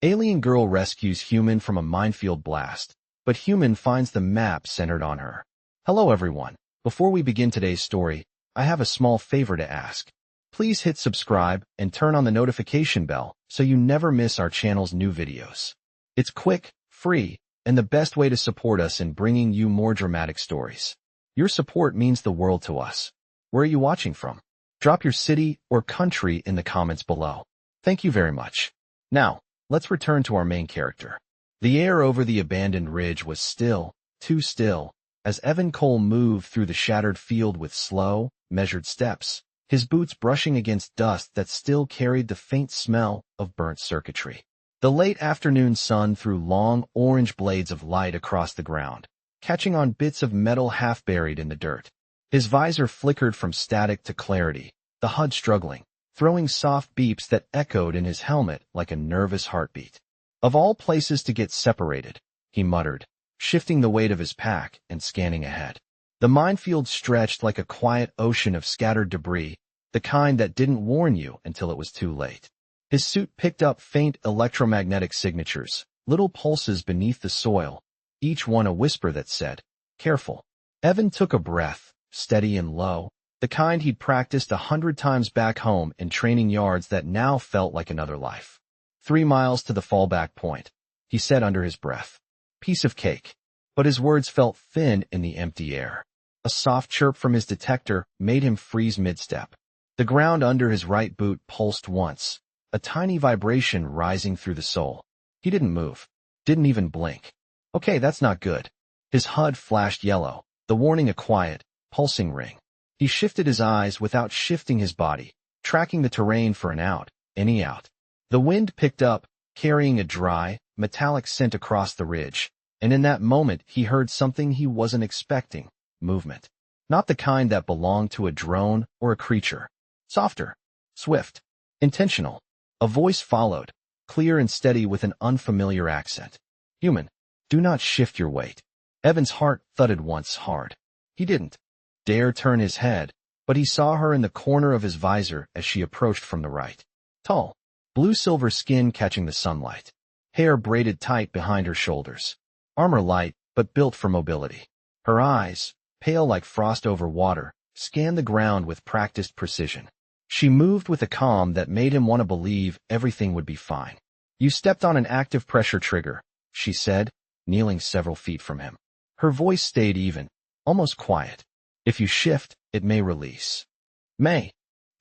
Alien girl rescues human from a minefield blast, but human finds the map centered on her. Hello everyone. Before we begin today's story, I have a small favor to ask. Please hit subscribe and turn on the notification bell so you never miss our channel's new videos. It's quick, free, and the best way to support us in bringing you more dramatic stories. Your support means the world to us. Where are you watching from? Drop your city or country in the comments below. Thank you very much. Now, let's return to our main character. The air over the abandoned ridge was still, too still, as Evan Cole moved through the shattered field with slow, measured steps, his boots brushing against dust that still carried the faint smell of burnt circuitry. The late afternoon sun threw long, orange blades of light across the ground, catching on bits of metal half buried in the dirt. His visor flickered from static to clarity, the HUD struggling, throwing soft beeps that echoed in his helmet like a nervous heartbeat. Of all places to get separated, he muttered, shifting the weight of his pack and scanning ahead. The minefield stretched like a quiet ocean of scattered debris, the kind that didn't warn you until it was too late. His suit picked up faint electromagnetic signatures, little pulses beneath the soil, each one a whisper that said, "Careful." Evan took a breath, steady and low, the kind he'd practiced 100 times back home in training yards that now felt like another life. 3 miles to the fallback point, he said under his breath. Piece of cake. But his words felt thin in the empty air. A soft chirp from his detector made him freeze mid-step. The ground under his right boot pulsed once, a tiny vibration rising through the sole. He didn't move, didn't even blink. Okay, that's not good. His HUD flashed yellow, the warning a quiet, pulsing ring. He shifted his eyes without shifting his body, tracking the terrain for an out, any out. The wind picked up, carrying a dry, metallic scent across the ridge, and in that moment he heard something he wasn't expecting, movement. Not the kind that belonged to a drone or a creature. Softer, swift, intentional. A voice followed, clear and steady with an unfamiliar accent. Human, do not shift your weight. Evan's heart thudded once hard. He didn't dare turn his head, but he saw her in the corner of his visor as she approached from the right. Tall, blue-silver skin catching the sunlight. Hair braided tight behind her shoulders. Armor light, but built for mobility. Her eyes, pale like frost over water, scanned the ground with practiced precision. She moved with a calm that made him want to believe everything would be fine. You stepped on an active pressure trigger, she said, kneeling several feet from him. Her voice stayed even, almost quiet. If you shift, it may release. May,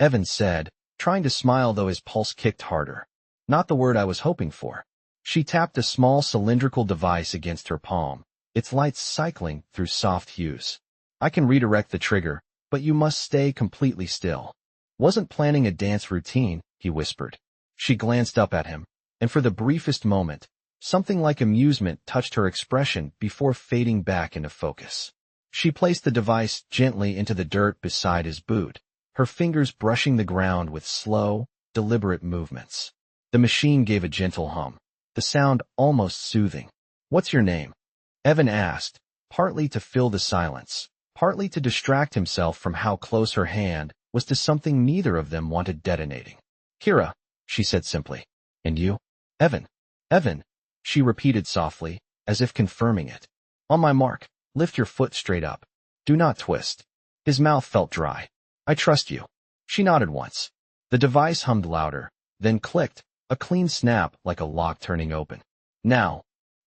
Evan said, trying to smile though his pulse kicked harder. Not the word I was hoping for. She tapped a small cylindrical device against her palm, its lights cycling through soft hues. I can redirect the trigger, but you must stay completely still. Wasn't planning a dance routine, he whispered. She glanced up at him, and for the briefest moment, something like amusement touched her expression before fading back into focus. She placed the device gently into the dirt beside his boot, her fingers brushing the ground with slow, deliberate movements. The machine gave a gentle hum, the sound almost soothing. What's your name? Evan asked, partly to fill the silence, partly to distract himself from how close her hand was to something neither of them wanted detonating. Kira, she said simply. And you? Evan. Evan, she repeated softly, as if confirming it. On my mark, lift your foot straight up. Do not twist. His mouth felt dry. I trust you. She nodded once. The device hummed louder, then clicked, a clean snap like a lock turning open. Now.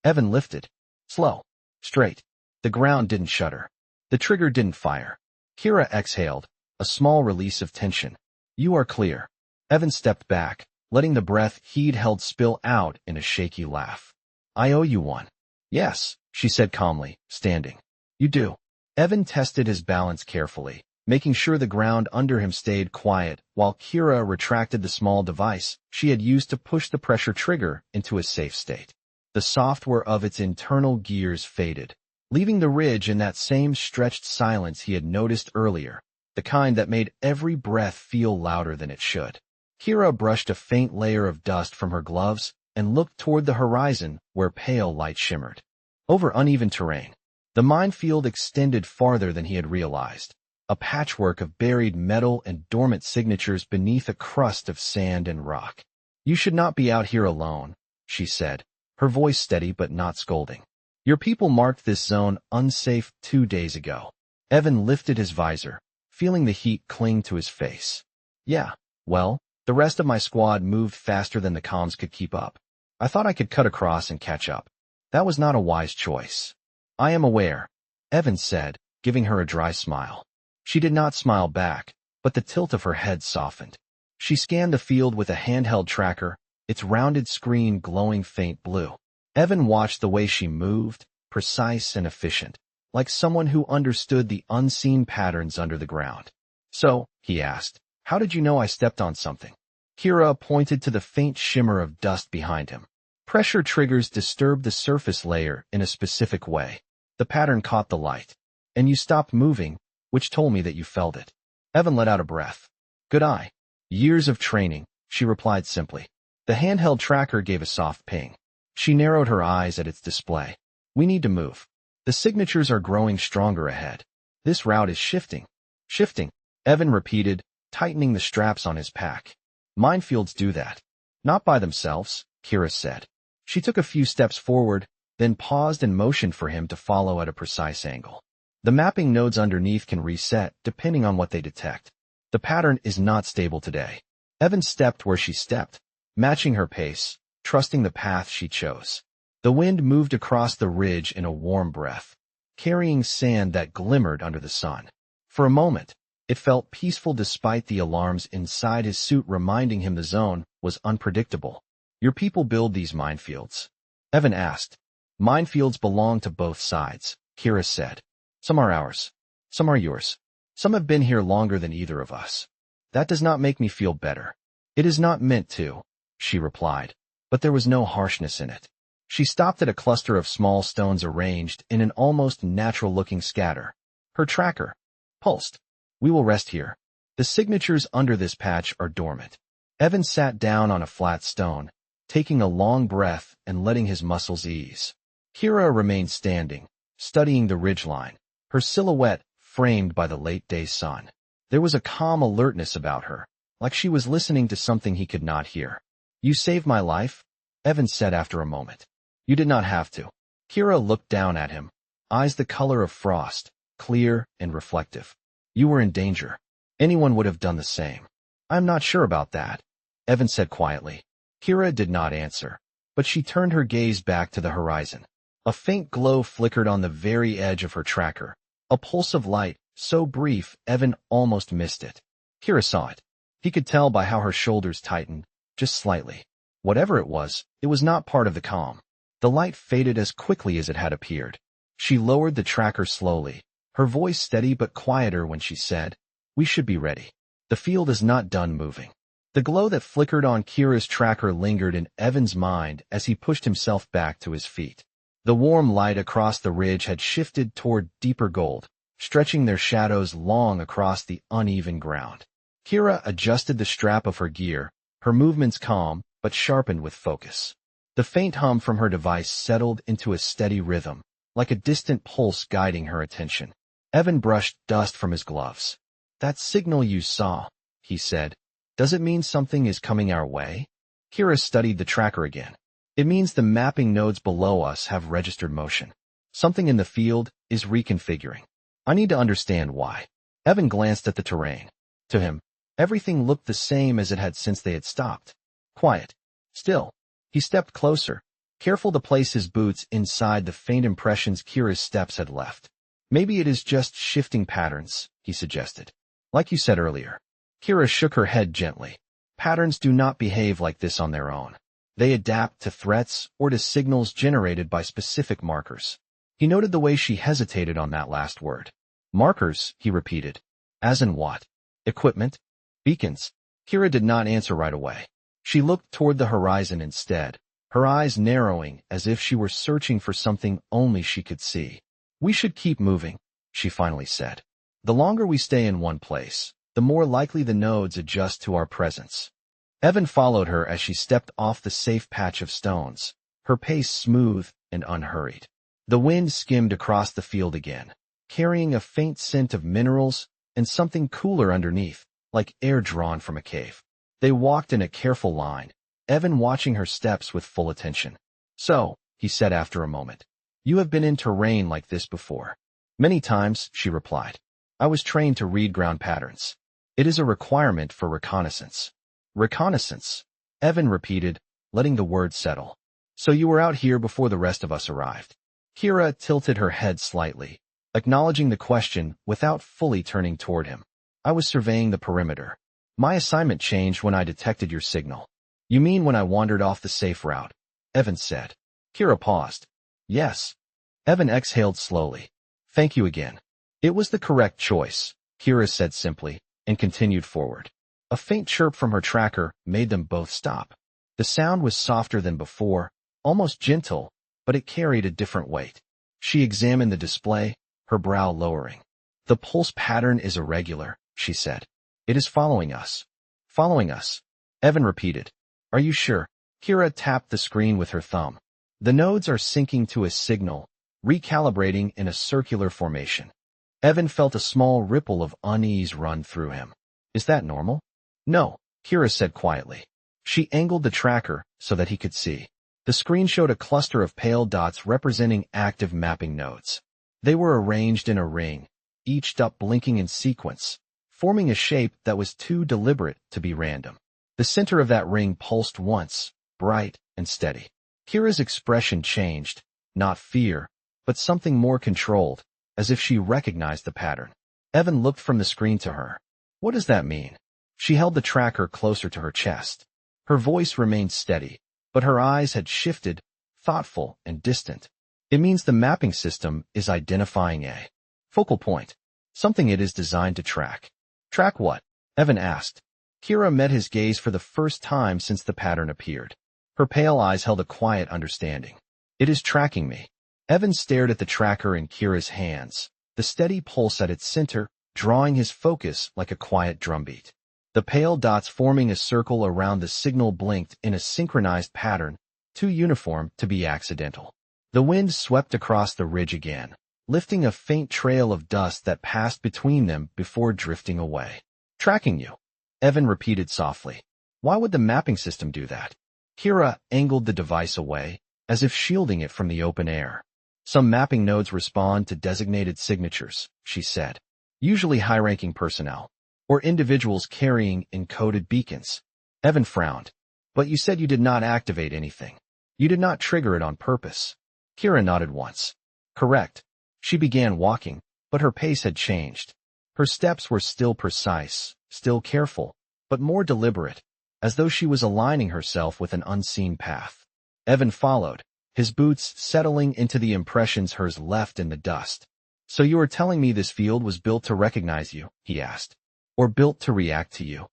Evan lifted. Slow. Straight. The ground didn't shudder. The trigger didn't fire. Kira exhaled, a small release of tension. You are clear. Evan stepped back, letting the breath he'd held spill out in a shaky laugh. I owe you one. Yes, she said calmly, standing. You do. Evan tested his balance carefully, making sure the ground under him stayed quiet while Kira retracted the small device she had used to push the pressure trigger into a safe state. The software of its internal gears faded, leaving the ridge in that same stretched silence he had noticed earlier, the kind that made every breath feel louder than it should. Kira brushed a faint layer of dust from her gloves and looked toward the horizon where pale light shimmered. Over uneven terrain, the minefield extended farther than he had realized, a patchwork of buried metal and dormant signatures beneath a crust of sand and rock. You should not be out here alone, she said, her voice steady but not scolding. Your people marked this zone unsafe 2 days ago. Evan lifted his visor, feeling the heat cling to his face. Yeah, well, the rest of my squad moved faster than the comms could keep up. I thought I could cut across and catch up. That was not a wise choice. I am aware, Evan said, giving her a dry smile. She did not smile back, but the tilt of her head softened. She scanned the field with a handheld tracker, its rounded screen glowing faint blue. Evan watched the way she moved, precise and efficient, like someone who understood the unseen patterns under the ground. So, he asked, how did you know I stepped on something? Kira pointed to the faint shimmer of dust behind him. Pressure triggers disturbed the surface layer in a specific way. The pattern caught the light, and you stopped moving, which told me that you felt it. Evan let out a breath. Good eye. Years of training, she replied simply. The handheld tracker gave a soft ping. She narrowed her eyes at its display. We need to move. The signatures are growing stronger ahead. This route is shifting. Shifting, Evan repeated, tightening the straps on his pack. Minefields do that. Not by themselves, Kira said. She took a few steps forward, then paused and motioned for him to follow at a precise angle. The mapping nodes underneath can reset depending on what they detect. The pattern is not stable today. Evan stepped where she stepped, matching her pace, trusting the path she chose. The wind moved across the ridge in a warm breath, carrying sand that glimmered under the sun. For a moment, it felt peaceful despite the alarms inside his suit reminding him the zone was unpredictable. Your people build these minefields? Evan asked. Minefields belong to both sides, Kira said. Some are ours. Some are yours. Some have been here longer than either of us. That does not make me feel better. It is not meant to, she replied, but there was no harshness in it. She stopped at a cluster of small stones arranged in an almost natural-looking scatter. Her tracker pulsed. We will rest here. The signatures under this patch are dormant. Evan sat down on a flat stone, taking a long breath and letting his muscles ease. Kira remained standing, studying the ridgeline, her silhouette framed by the late-day sun. There was a calm alertness about her, like she was listening to something he could not hear. You saved my life, Evan said after a moment. You did not have to. Kira looked down at him, eyes the color of frost, clear and reflective. You were in danger. Anyone would have done the same. I'm not sure about that, Evan said quietly. Kira did not answer, but she turned her gaze back to the horizon. A faint glow flickered on the very edge of her tracker, a pulse of light, so brief Evan almost missed it. Kira saw it. He could tell by how her shoulders tightened, just slightly. Whatever it was not part of the calm. The light faded as quickly as it had appeared. She lowered the tracker slowly, her voice steady but quieter when she said, We should be ready. The field is not done moving. The glow that flickered on Kira's tracker lingered in Evan's mind as he pushed himself back to his feet. The warm light across the ridge had shifted toward deeper gold, stretching their shadows long across the uneven ground. Kira adjusted the strap of her gear, her movements calm but sharpened with focus. The faint hum from her device settled into a steady rhythm, like a distant pulse guiding her attention. Evan brushed dust from his gloves. That signal you saw, he said. Does it mean something is coming our way? Kira studied the tracker again. It means the mapping nodes below us have registered motion. Something in the field is reconfiguring. I need to understand why. Evan glanced at the terrain. To him, everything looked the same as it had since they had stopped. Quiet. Still. He stepped closer, careful to place his boots inside the faint impressions Kira's steps had left. Maybe it is just shifting patterns, he suggested. Like you said earlier. Kira shook her head gently. Patterns do not behave like this on their own. They adapt to threats or to signals generated by specific markers. He noted the way she hesitated on that last word. Markers, he repeated. As in what? Equipment? Beacons? Kira did not answer right away. She looked toward the horizon instead, her eyes narrowing as if she were searching for something only she could see. We should keep moving, she finally said. The longer we stay in one place, the more likely the nodes adjust to our presence. Evan followed her as she stepped off the safe patch of stones, her pace smooth and unhurried. The wind skimmed across the field again, carrying a faint scent of minerals and something cooler underneath, like air drawn from a cave. They walked in a careful line, Evan watching her steps with full attention. So, he said after a moment, you have been in terrain like this before. Many times, she replied. I was trained to read ground patterns. It is a requirement for reconnaissance. Reconnaissance, Evan repeated, letting the word settle. So you were out here before the rest of us arrived. Kira tilted her head slightly, acknowledging the question without fully turning toward him. I was surveying the perimeter. My assignment changed when I detected your signal. You mean when I wandered off the safe route? Evan said. Kira paused. Yes. Evan exhaled slowly. Thank you again. It was the correct choice, Kira said simply, and continued forward. A faint chirp from her tracker made them both stop. The sound was softer than before, almost gentle, but it carried a different weight. She examined the display, her brow lowering. The pulse pattern is irregular, she said. It is following us. Following us, Evan repeated. Are you sure? Kira tapped the screen with her thumb. The nodes are syncing to a signal, recalibrating in a circular formation. Evan felt a small ripple of unease run through him. Is that normal? No, Kira said quietly. She angled the tracker so that he could see. The screen showed a cluster of pale dots representing active mapping nodes. They were arranged in a ring, each dot blinking in sequence, forming a shape that was too deliberate to be random. The center of that ring pulsed once, bright and steady. Kira's expression changed, not fear, but something more controlled, as if she recognized the pattern. Evan looked from the screen to her. What does that mean? She held the tracker closer to her chest. Her voice remained steady, but her eyes had shifted, thoughtful and distant. It means the mapping system is identifying a focal point, something it is designed to track. Track what? Evan asked. Kira met his gaze for the first time since the pattern appeared. Her pale eyes held a quiet understanding. It is tracking me. Evan stared at the tracker in Kira's hands, the steady pulse at its center, drawing his focus like a quiet drumbeat. The pale dots forming a circle around the signal blinked in a synchronized pattern, too uniform to be accidental. The wind swept across the ridge again, lifting a faint trail of dust that passed between them before drifting away. Tracking you, Evan repeated softly. Why would the mapping system do that? Kira angled the device away, as if shielding it from the open air. Some mapping nodes respond to designated signatures, she said. Usually high-ranking personnel, or individuals carrying encoded beacons. Evan frowned. But you said you did not activate anything. You did not trigger it on purpose. Kira nodded once. Correct. She began walking, but her pace had changed. Her steps were still precise, still careful, but more deliberate, as though she was aligning herself with an unseen path. Evan followed, his boots settling into the impressions hers left in the dust. So you are telling me this field was built to recognize you, he asked, or built to react to you?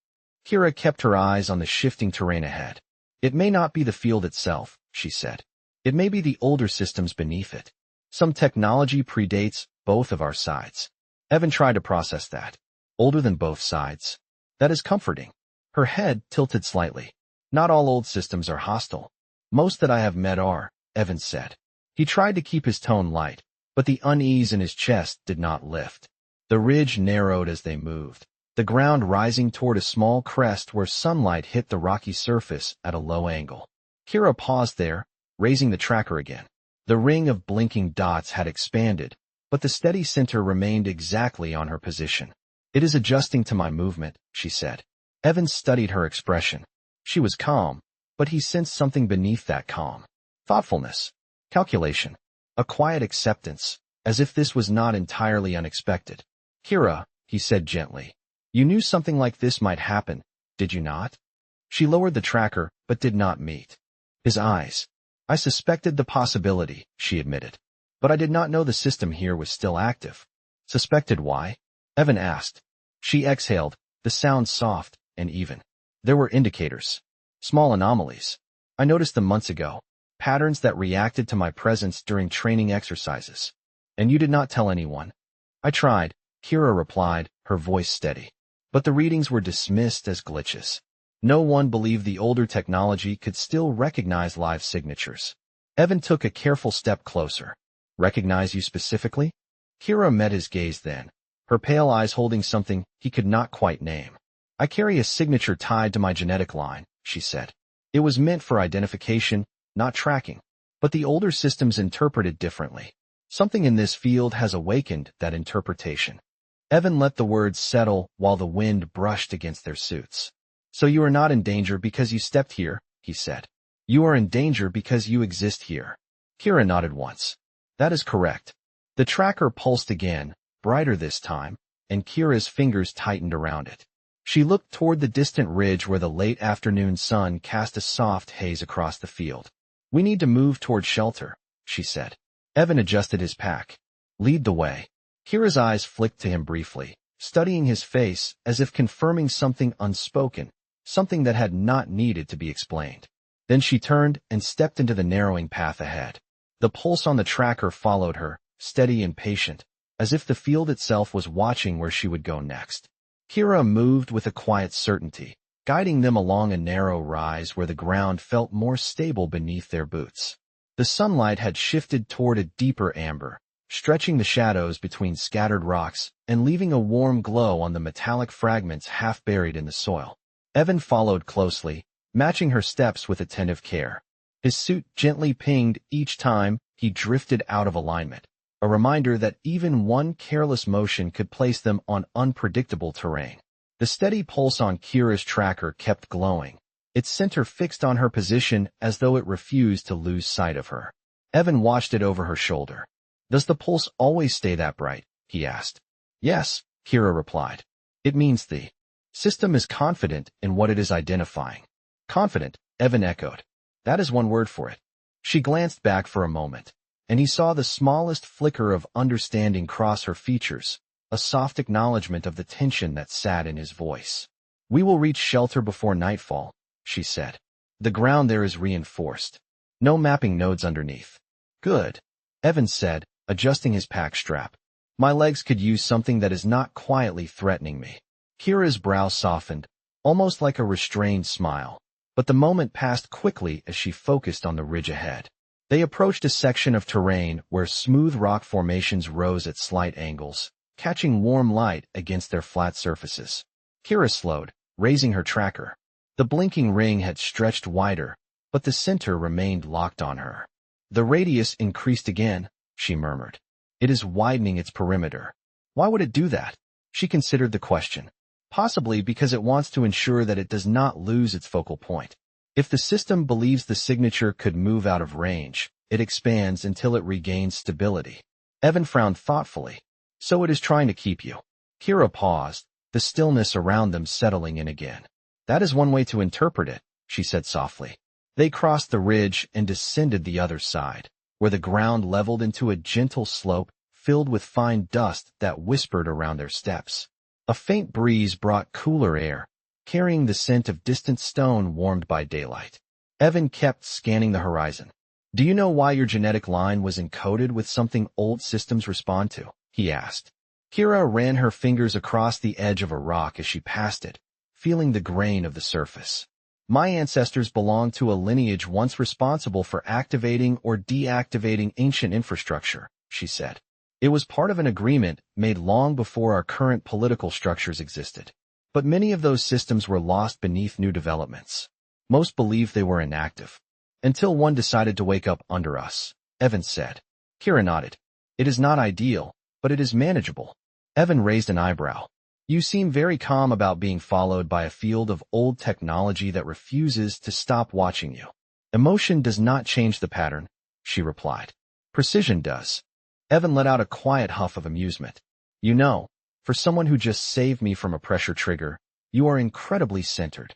Kira kept her eyes on the shifting terrain ahead. It may not be the field itself, she said. It may be the older systems beneath it. Some technology predates both of our sides. Evan tried to process that. Older than both sides. That is comforting. Her head tilted slightly. Not all old systems are hostile. Most that I have met are, Evan said. He tried to keep his tone light, but the unease in his chest did not lift. The ridge narrowed as they moved, the ground rising toward a small crest where sunlight hit the rocky surface at a low angle. Kira paused there, raising the tracker again. The ring of blinking dots had expanded, but the steady center remained exactly on her position. It is adjusting to my movement, she said. Evan studied her expression. She was calm, but he sensed something beneath that calm. Thoughtfulness. Calculation. A quiet acceptance, as if this was not entirely unexpected. Kira, he said gently, you knew something like this might happen, did you not? She lowered the tracker, but did not meet his eyes. I suspected the possibility, she admitted. But I did not know the system here was still active. Suspected why? Evan asked. She exhaled, the sound soft and even. There were indicators. Small anomalies. I noticed them months ago. Patterns that reacted to my presence during training exercises. And you did not tell anyone? I tried, Kira replied, her voice steady. But the readings were dismissed as glitches. No one believed the older technology could still recognize live signatures. Evan took a careful step closer. Recognize you specifically? Kira met his gaze then, her pale eyes holding something he could not quite name. I carry a signature tied to my genetic line, she said. It was meant for identification, not tracking. But the older systems interpreted differently. Something in this field has awakened that interpretation. Evan let the words settle while the wind brushed against their suits. So you are not in danger because you stepped here, he said. You are in danger because you exist here. Kira nodded once. That is correct. The tracker pulsed again, brighter this time, and Kira's fingers tightened around it. She looked toward the distant ridge where the late afternoon sun cast a soft haze across the field. We need to move toward shelter, she said. Evan adjusted his pack. Lead the way. Kira's eyes flicked to him briefly, studying his face as if confirming something unspoken, something that had not needed to be explained. Then she turned and stepped into the narrowing path ahead. The pulse on the tracker followed her, steady and patient, as if the field itself was watching where she would go next. Kira moved with a quiet certainty, guiding them along a narrow rise where the ground felt more stable beneath their boots. The sunlight had shifted toward a deeper amber, stretching the shadows between scattered rocks and leaving a warm glow on the metallic fragments half buried in the soil. Evan followed closely, matching her steps with attentive care. His suit gently pinged each time he drifted out of alignment, a reminder that even one careless motion could place them on unpredictable terrain. The steady pulse on Kira's tracker kept glowing, its center fixed on her position as though it refused to lose sight of her. Evan watched it over her shoulder. Does the pulse always stay that bright? He asked. Yes, Kira replied. It means the system is confident in what it is identifying. Confident, Evan echoed. That is one word for it. She glanced back for a moment, and he saw the smallest flicker of understanding cross her features, a soft acknowledgement of the tension that sat in his voice. We will reach shelter before nightfall, she said. The ground there is reinforced. No mapping nodes underneath. Good, Evan said, adjusting his pack strap. My legs could use something that is not quietly threatening me. Kira's brow softened, almost like a restrained smile, but the moment passed quickly as she focused on the ridge ahead. They approached a section of terrain where smooth rock formations rose at slight angles, catching warm light against their flat surfaces. Kira slowed, raising her tracker. The blinking ring had stretched wider, but the center remained locked on her. The radius increased again, she murmured. It is widening its perimeter. Why would it do that? She considered the question. Possibly because it wants to ensure that it does not lose its focal point. If the system believes the signature could move out of range, it expands until it regains stability. Evan frowned thoughtfully. So it is trying to keep you. Kira paused, the stillness around them settling in again. That is one way to interpret it, she said softly. They crossed the ridge and descended the other side, where the ground leveled into a gentle slope filled with fine dust that whispered around their steps. A faint breeze brought cooler air, carrying the scent of distant stone warmed by daylight. Evan kept scanning the horizon. Do you know why your genetic line was encoded with something old systems respond to? He asked. Kira ran her fingers across the edge of a rock as she passed it, feeling the grain of the surface. My ancestors belonged to a lineage once responsible for activating or deactivating ancient infrastructure, she said. It was part of an agreement made long before our current political structures existed. But many of those systems were lost beneath new developments. Most believed they were inactive. Until one decided to wake up under us, Evan said. Kira nodded. It is not ideal, but it is manageable. Evan raised an eyebrow. You seem very calm about being followed by a field of old technology that refuses to stop watching you. Emotion does not change the pattern, she replied. Precision does. Evan let out a quiet huff of amusement. You know, for someone who just saved me from a pressure trigger, you are incredibly centered.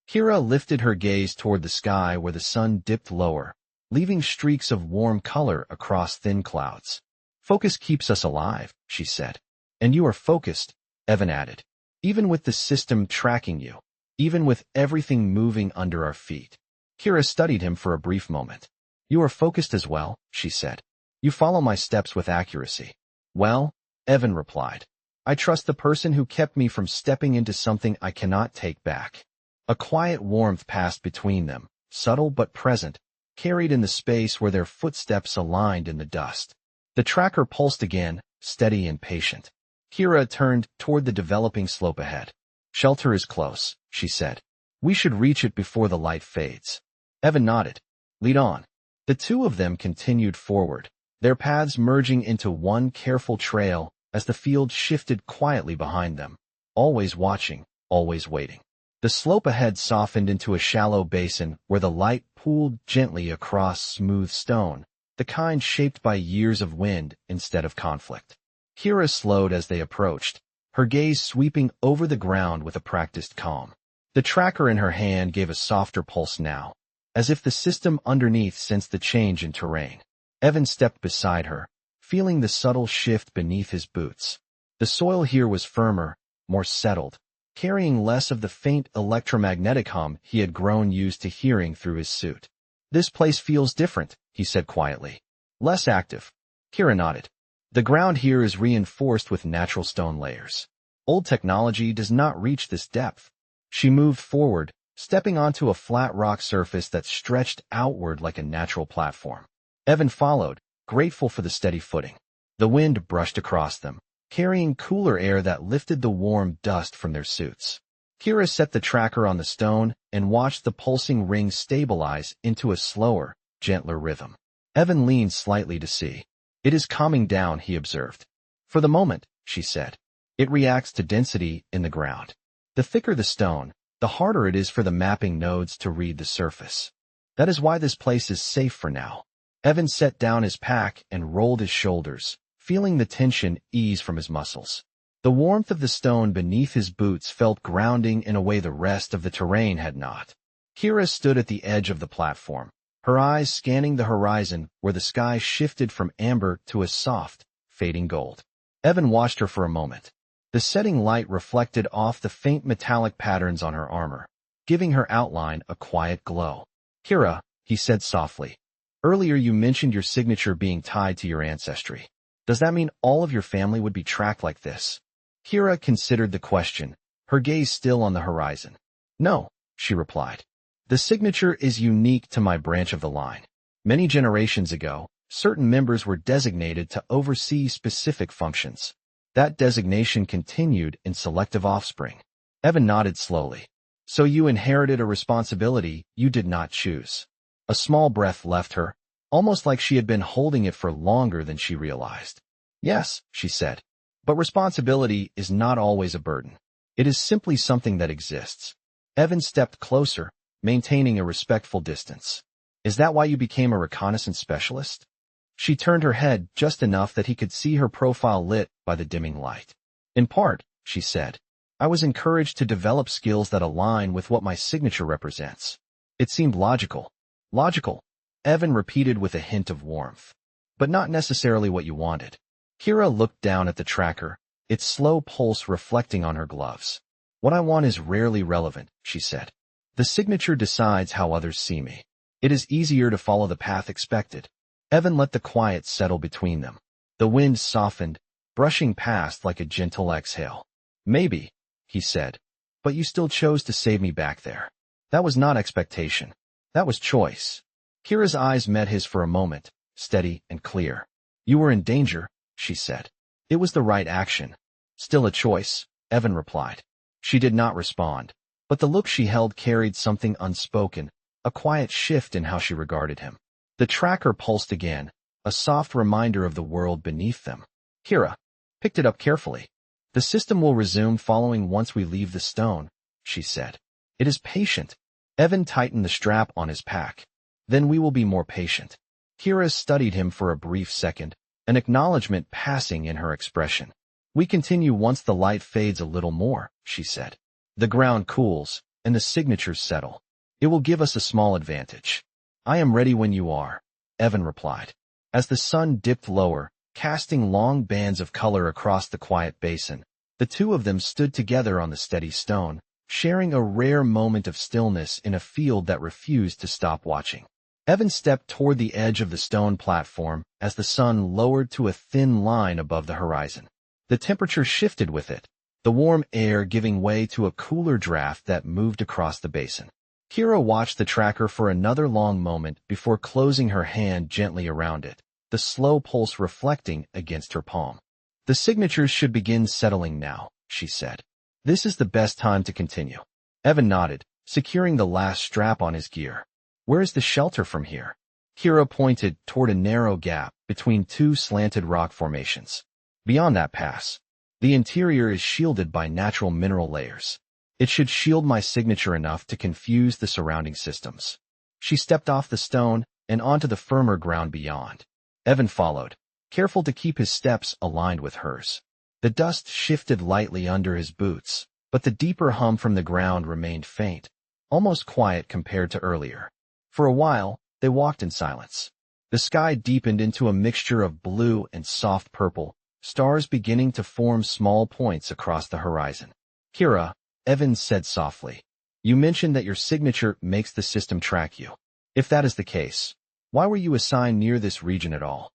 Kira lifted her gaze toward the sky where the sun dipped lower, leaving streaks of warm color across thin clouds. Focus keeps us alive, she said. And you are focused, Evan added. Even with the system tracking you, even with everything moving under our feet. Kira studied him for a brief moment. You are focused as well, she said. You follow my steps with accuracy. Well, Evan replied. I trust the person who kept me from stepping into something I cannot take back. A quiet warmth passed between them, subtle but present, carried in the space where their footsteps aligned in the dust. The tracker pulsed again, steady and patient. Kira turned toward the developing slope ahead. Shelter is close, she said. We should reach it before the light fades. Evan nodded. Lead on. The two of them continued forward, their paths merging into one careful trail as the field shifted quietly behind them, always watching, always waiting. The slope ahead softened into a shallow basin where the light pooled gently across smooth stone, the kind shaped by years of wind instead of conflict. Kira slowed as they approached, her gaze sweeping over the ground with a practiced calm. The tracker in her hand gave a softer pulse now, as if the system underneath sensed the change in terrain. Evan stepped beside her, feeling the subtle shift beneath his boots. The soil here was firmer, more settled, carrying less of the faint electromagnetic hum he had grown used to hearing through his suit. This place feels different, he said quietly. Less active. Kira nodded. The ground here is reinforced with natural stone layers. Old technology does not reach this depth. She moved forward, stepping onto a flat rock surface that stretched outward like a natural platform. Evan followed, grateful for the steady footing. The wind brushed across them, carrying cooler air that lifted the warm dust from their suits. Kira set the tracker on the stone and watched the pulsing ring stabilize into a slower, gentler rhythm. Evan leaned slightly to see. It is calming down, he observed. For the moment, she said. It reacts to density in the ground. The thicker the stone, the harder it is for the mapping nodes to read the surface. That is why this place is safe for now. Evan set down his pack and rolled his shoulders, feeling the tension ease from his muscles. The warmth of the stone beneath his boots felt grounding in a way the rest of the terrain had not. Kira stood at the edge of the platform, her eyes scanning the horizon where the sky shifted from amber to a soft, fading gold. Evan watched her for a moment. The setting light reflected off the faint metallic patterns on her armor, giving her outline a quiet glow. Kira, he said softly, earlier you mentioned your signature being tied to your ancestry. Does that mean all of your family would be tracked like this? Kira considered the question, her gaze still on the horizon. No, she replied. The signature is unique to my branch of the line. Many generations ago, certain members were designated to oversee specific functions. That designation continued in selective offspring. Evan nodded slowly. So you inherited a responsibility you did not choose. A small breath left her, almost like she had been holding it for longer than she realized. Yes, she said. But responsibility is not always a burden. It is simply something that exists. Evan stepped closer, maintaining a respectful distance. Is that why you became a reconnaissance specialist? She turned her head just enough that he could see her profile lit by the dimming light. In part, she said, I was encouraged to develop skills that align with what my signature represents. It seemed logical. Logical, Evan repeated with a hint of warmth. But not necessarily what you wanted. Kira looked down at the tracker, its slow pulse reflecting on her gloves. What I want is rarely relevant, she said. The signature decides how others see me. It is easier to follow the path expected. Evan let the quiet settle between them. The wind softened, brushing past like a gentle exhale. Maybe, he said, but you still chose to save me back there. That was not expectation. That was choice. Kira's eyes met his for a moment, steady and clear. You were in danger, she said. It was the right action. Still a choice, Evan replied. She did not respond, but the look she held carried something unspoken, a quiet shift in how she regarded him. The tracker pulsed again, a soft reminder of the world beneath them. Kira picked it up carefully. The system will resume following once we leave the stone, she said. It is patient. Evan tightened the strap on his pack. Then we will be more patient. Kira studied him for a brief second, an acknowledgement passing in her expression. We continue once the light fades a little more, she said. The ground cools, and the signatures settle. It will give us a small advantage. I am ready when you are, Evan replied. As the sun dipped lower, casting long bands of color across the quiet basin, the two of them stood together on the steady stone, sharing a rare moment of stillness in a field that refused to stop watching. Evan stepped toward the edge of the stone platform as the sun lowered to a thin line above the horizon. The temperature shifted with it, the warm air giving way to a cooler draft that moved across the basin. Kira watched the tracker for another long moment before closing her hand gently around it, the slow pulse reflecting against her palm. The signatures should begin settling now, she said. This is the best time to continue. Evan nodded, securing the last strap on his gear. Where is the shelter from here? Kira pointed toward a narrow gap between two slanted rock formations. Beyond that pass, the interior is shielded by natural mineral layers. It should shield my signature enough to confuse the surrounding systems. She stepped off the stone and onto the firmer ground beyond. Evan followed, careful to keep his steps aligned with hers. The dust shifted lightly under his boots, but the deeper hum from the ground remained faint, almost quiet compared to earlier. For a while, they walked in silence. The sky deepened into a mixture of blue and soft purple, stars beginning to form small points across the horizon. Kira, Evan said softly, you mentioned that your signature makes the system track you. If that is the case, why were you assigned near this region at all?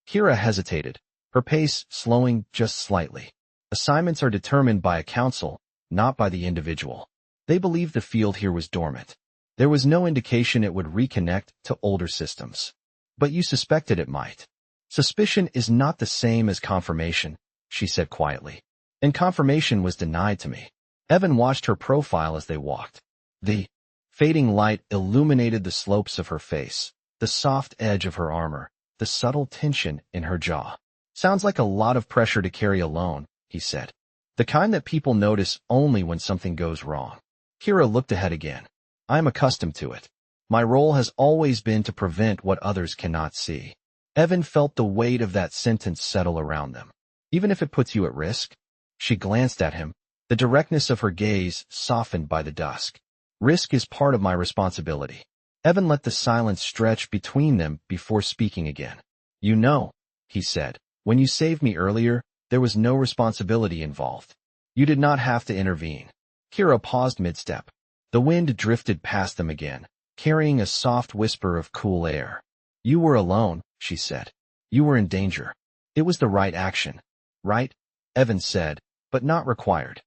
Kira hesitated, her pace slowing just slightly. Assignments are determined by a council, not by the individual. They believed the field here was dormant. There was no indication it would reconnect to older systems. But you suspected it might. Suspicion is not the same as confirmation, she said quietly. And confirmation was denied to me. Evan watched her profile as they walked. The fading light illuminated the slopes of her face, the soft edge of her armor, the subtle tension in her jaw. Sounds like a lot of pressure to carry alone, he said. The kind that people notice only when something goes wrong. Kira looked ahead again. I am accustomed to it. My role has always been to prevent what others cannot see. Evan felt the weight of that sentence settle around them. Even if it puts you at risk? She glanced at him, the directness of her gaze softened by the dusk. Risk is part of my responsibility. Evan let the silence stretch between them before speaking again. You know, he said, when you saved me earlier, there was no responsibility involved. You did not have to intervene. Kira paused mid-step. The wind drifted past them again, carrying a soft whisper of cool air. You were alone, she said. You were in danger. It was the right action. Right? Evan said, but not required.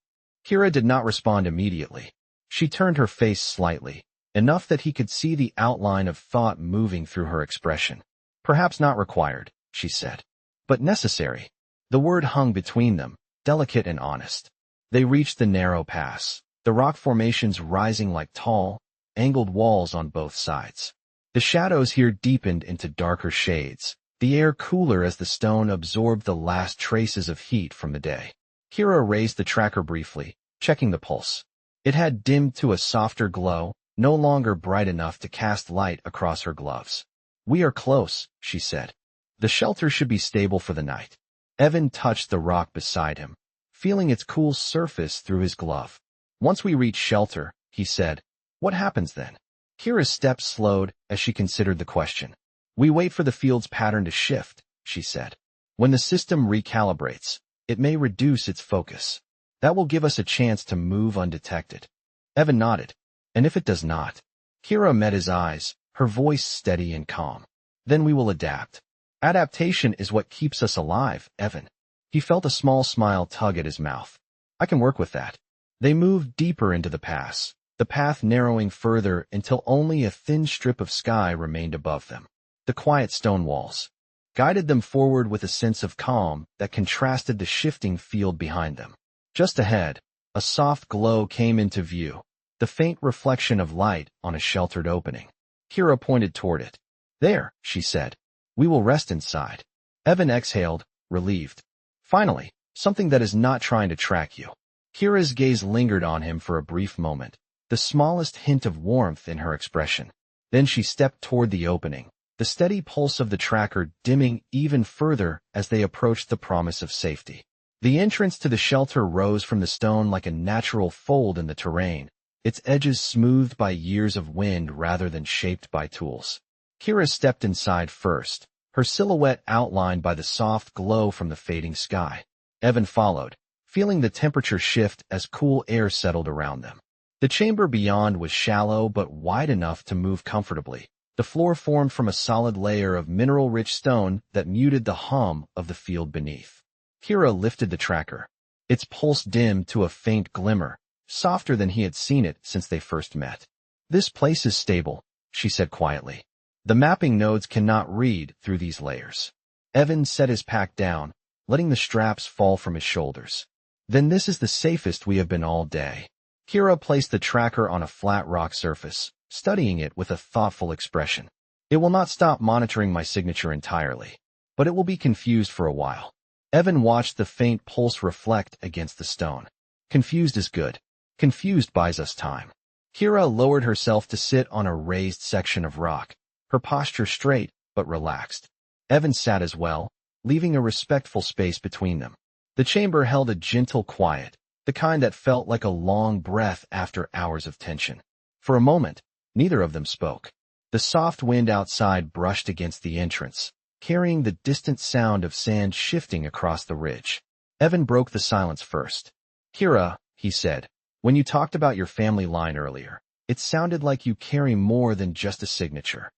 Kira did not respond immediately. She turned her face slightly, enough that he could see the outline of thought moving through her expression. Perhaps not required, she said. But necessary. The word hung between them, delicate and honest. They reached the narrow pass, the rock formations rising like tall, angled walls on both sides. The shadows here deepened into darker shades, the air cooler as the stone absorbed the last traces of heat from the day. Kira raised the tracker briefly, checking the pulse. It had dimmed to a softer glow, no longer bright enough to cast light across her gloves. We are close, she said. The shelter should be stable for the night. Evan touched the rock beside him, feeling its cool surface through his glove. Once we reach shelter, he said, what happens then? Kira's steps slowed as she considered the question. We wait for the field's pattern to shift, she said. When the system recalibrates, it may reduce its focus. That will give us a chance to move undetected. Evan nodded. And if it does not? Kira met his eyes, her voice steady and calm. Then we will adapt. Adaptation is what keeps us alive, Evan. He felt a small smile tug at his mouth. I can work with that. They moved deeper into the pass, the path narrowing further until only a thin strip of sky remained above them. The quiet stone walls guided them forward with a sense of calm that contrasted the shifting field behind them. Just ahead, a soft glow came into view, the faint reflection of light on a sheltered opening. Kira pointed toward it. There, she said. We will rest inside. Evan exhaled, relieved. Finally, something that is not trying to track you. Kira's gaze lingered on him for a brief moment, the smallest hint of warmth in her expression. Then she stepped toward the opening, the steady pulse of the tracker dimming even further as they approached the promise of safety. The entrance to the shelter rose from the stone like a natural fold in the terrain, its edges smoothed by years of wind rather than shaped by tools. Kira stepped inside first, her silhouette outlined by the soft glow from the fading sky. Evan followed, feeling the temperature shift as cool air settled around them. The chamber beyond was shallow but wide enough to move comfortably. The floor formed from a solid layer of mineral-rich stone that muted the hum of the field beneath. Kira lifted the tracker. Its pulse dimmed to a faint glimmer, softer than he had seen it since they first met. This place is stable, she said quietly. The mapping nodes cannot read through these layers. Evan set his pack down, letting the straps fall from his shoulders. Then this is the safest we have been all day. Kira placed the tracker on a flat rock surface, studying it with a thoughtful expression. It will not stop monitoring my signature entirely, but it will be confused for a while. Evan watched the faint pulse reflect against the stone. Confused is good. Confused buys us time. Kira lowered herself to sit on a raised section of rock, her posture straight but relaxed. Evan sat as well, leaving a respectful space between them. The chamber held a gentle quiet, the kind that felt like a long breath after hours of tension. For a moment, neither of them spoke. The soft wind outside brushed against the entrance, carrying the distant sound of sand shifting across the ridge. Evan broke the silence first. Kira, he said, when you talked about your family line earlier, it sounded like you carry more than just a signature.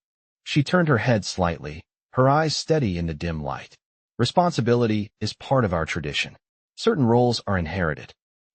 She turned her head slightly, her eyes steady in the dim light. Responsibility is part of our tradition. Certain roles are inherited.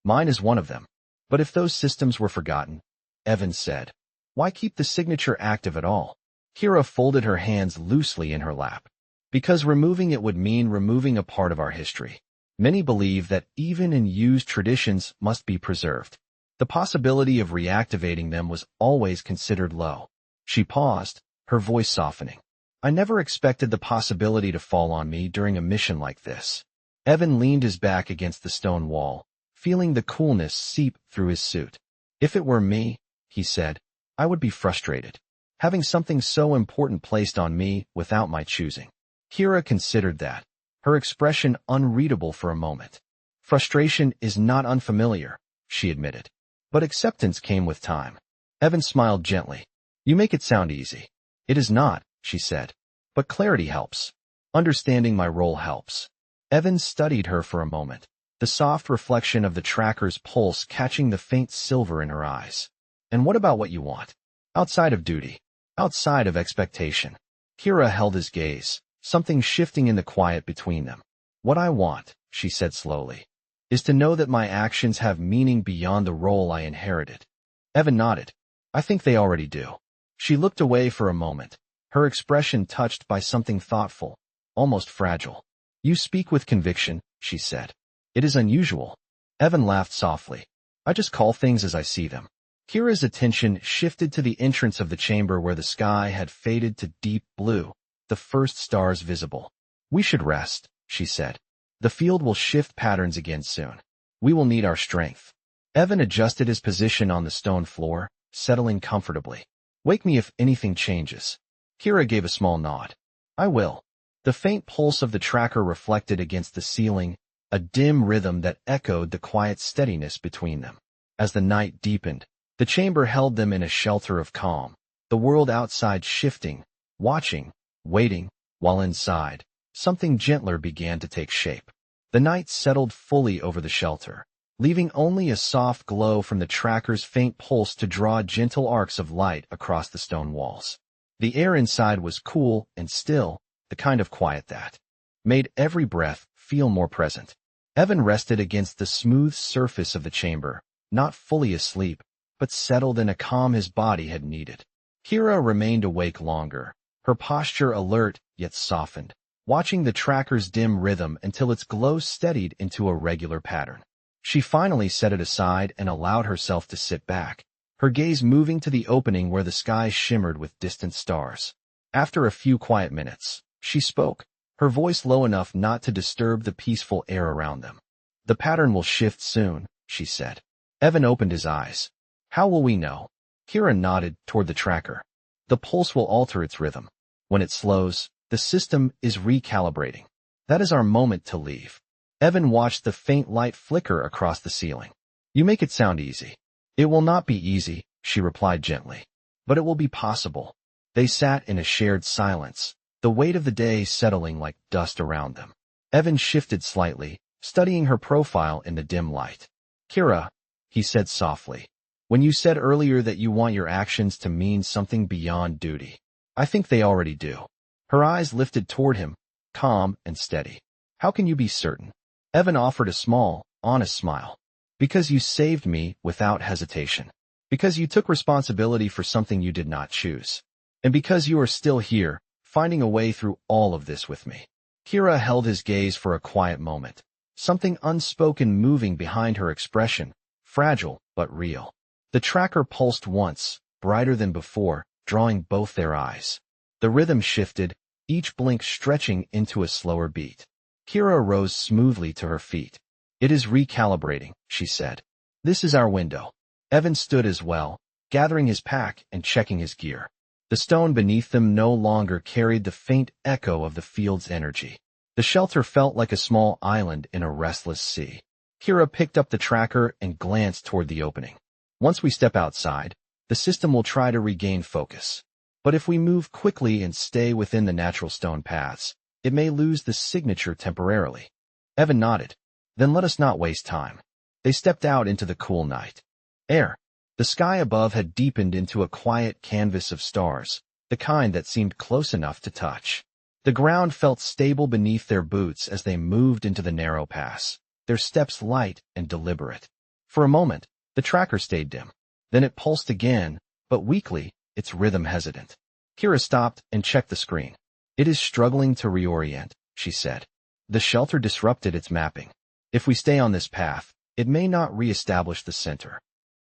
Mine is one of them. But if those systems were forgotten, Evan said, why keep the signature active at all? Kira folded her hands loosely in her lap. Because removing it would mean removing a part of our history. Many believe that even in used traditions must be preserved. The possibility of reactivating them was always considered low. She paused, her voice softening. I never expected the possibility to fall on me during a mission like this. Evan leaned his back against the stone wall, feeling the coolness seep through his suit. If it were me, he said, I would be frustrated, having something so important placed on me without my choosing. Kira considered that, her expression unreadable for a moment. Frustration is not unfamiliar, she admitted. But acceptance came with time. Evan smiled gently. You make it sound easy. It is not, she said. But clarity helps. Understanding my role helps. Evan studied her for a moment, the soft reflection of the tracker's pulse catching the faint silver in her eyes. And what about what you want? Outside of duty. Outside of expectation. Kira held his gaze, something shifting in the quiet between them. What I want, she said slowly, is to know that my actions have meaning beyond the role I inherited. Evan nodded. I think they already do. She looked away for a moment, her expression touched by something thoughtful, almost fragile. You speak with conviction, she said. It is unusual. Evan laughed softly. I just call things as I see them. Kira's attention shifted to the entrance of the chamber where the sky had faded to deep blue, the first stars visible. We should rest, she said. The field will shift patterns again soon. We will need our strength. Evan adjusted his position on the stone floor, settling comfortably. Wake me if anything changes. Kira gave a small nod. I will. The faint pulse of the tracker reflected against the ceiling, a dim rhythm that echoed the quiet steadiness between them. As the night deepened, the chamber held them in a shelter of calm, the world outside shifting, watching, waiting, while inside, something gentler began to take shape. The night settled fully over the shelter, leaving only a soft glow from the tracker's faint pulse to draw gentle arcs of light across the stone walls. The air inside was cool and still, the kind of quiet that made every breath feel more present. Evan rested against the smooth surface of the chamber, not fully asleep, but settled in a calm his body had needed. Kira remained awake longer, her posture alert yet softened, watching the tracker's dim rhythm until its glow steadied into a regular pattern. She finally set it aside and allowed herself to sit back, her gaze moving to the opening where the sky shimmered with distant stars. After a few quiet minutes, she spoke, her voice low enough not to disturb the peaceful air around them. The pattern will shift soon, she said. Evan opened his eyes. How will we know? Kira nodded toward the tracker. The pulse will alter its rhythm. When it slows, the system is recalibrating. That is our moment to leave. Evan watched the faint light flicker across the ceiling. You make it sound easy. It will not be easy, she replied gently. But it will be possible. They sat in a shared silence, the weight of the day settling like dust around them. Evan shifted slightly, studying her profile in the dim light. Kira, he said softly, when you said earlier that you want your actions to mean something beyond duty, I think they already do. Her eyes lifted toward him, calm and steady. How can you be certain? Evan offered a small, honest smile. Because you saved me without hesitation. Because you took responsibility for something you did not choose. And because you are still here, finding a way through all of this with me. Kira held his gaze for a quiet moment, something unspoken moving behind her expression, fragile but real. The tracker pulsed once, brighter than before, drawing both their eyes. The rhythm shifted, each blink stretching into a slower beat. Kira rose smoothly to her feet. "It is recalibrating," she said. "This is our window." Evan stood as well, gathering his pack and checking his gear. The stone beneath them no longer carried the faint echo of the field's energy. The shelter felt like a small island in a restless sea. Kira picked up the tracker and glanced toward the opening. "Once we step outside, the system will try to regain focus. But if we move quickly and stay within the natural stone paths, it may lose the signature temporarily." Evan nodded. "Then let us not waste time." They stepped out into the cool night air. The sky above had deepened into a quiet canvas of stars, the kind that seemed close enough to touch. The ground felt stable beneath their boots as they moved into the narrow pass, their steps light and deliberate. For a moment, the tracker stayed dim. Then it pulsed again, but weakly, its rhythm hesitant. Kira stopped and checked the screen. "It is struggling to reorient," she said. "The shelter disrupted its mapping. If we stay on this path, it may not re-establish the center."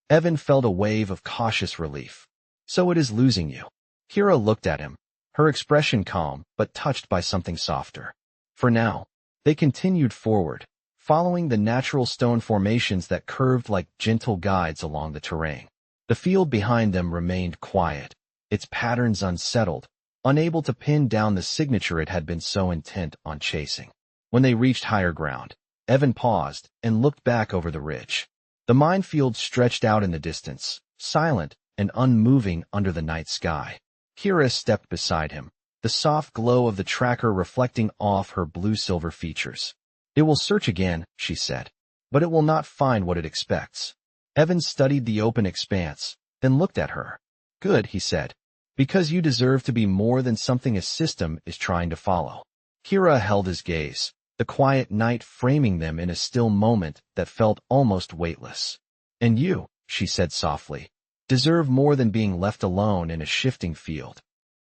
Evan felt a wave of cautious relief. "So it is losing you." Kira looked at him, her expression calm but touched by something softer. For now, they continued forward, following the natural stone formations that curved like gentle guides along the terrain. The field behind them remained quiet, its patterns unsettled, unable to pin down the signature it had been so intent on chasing. When they reached higher ground, Evan paused and looked back over the ridge. The minefield stretched out in the distance, silent and unmoving under the night sky. Kira stepped beside him, the soft glow of the tracker reflecting off her blue-silver features. "It will search again," she said, "but it will not find what it expects." Evan studied the open expanse, then looked at her. "Good," he said, "because you deserve to be more than something a system is trying to follow." Kira held his gaze, the quiet night framing them in a still moment that felt almost weightless. "And you," she said softly, "deserve more than being left alone in a shifting field."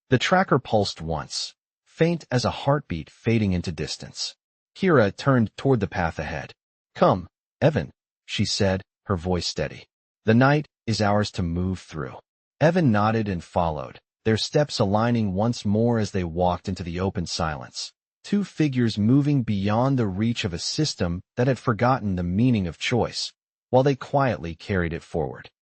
The tracker pulsed once, faint as a heartbeat fading into distance. Kira turned toward the path ahead. "Come, Evan," she said, her voice steady. "The night is ours to move through." Evan nodded and followed, their steps aligning once more as they walked into the open silence. Two figures moving beyond the reach of a system that had forgotten the meaning of choice, while they quietly carried it forward.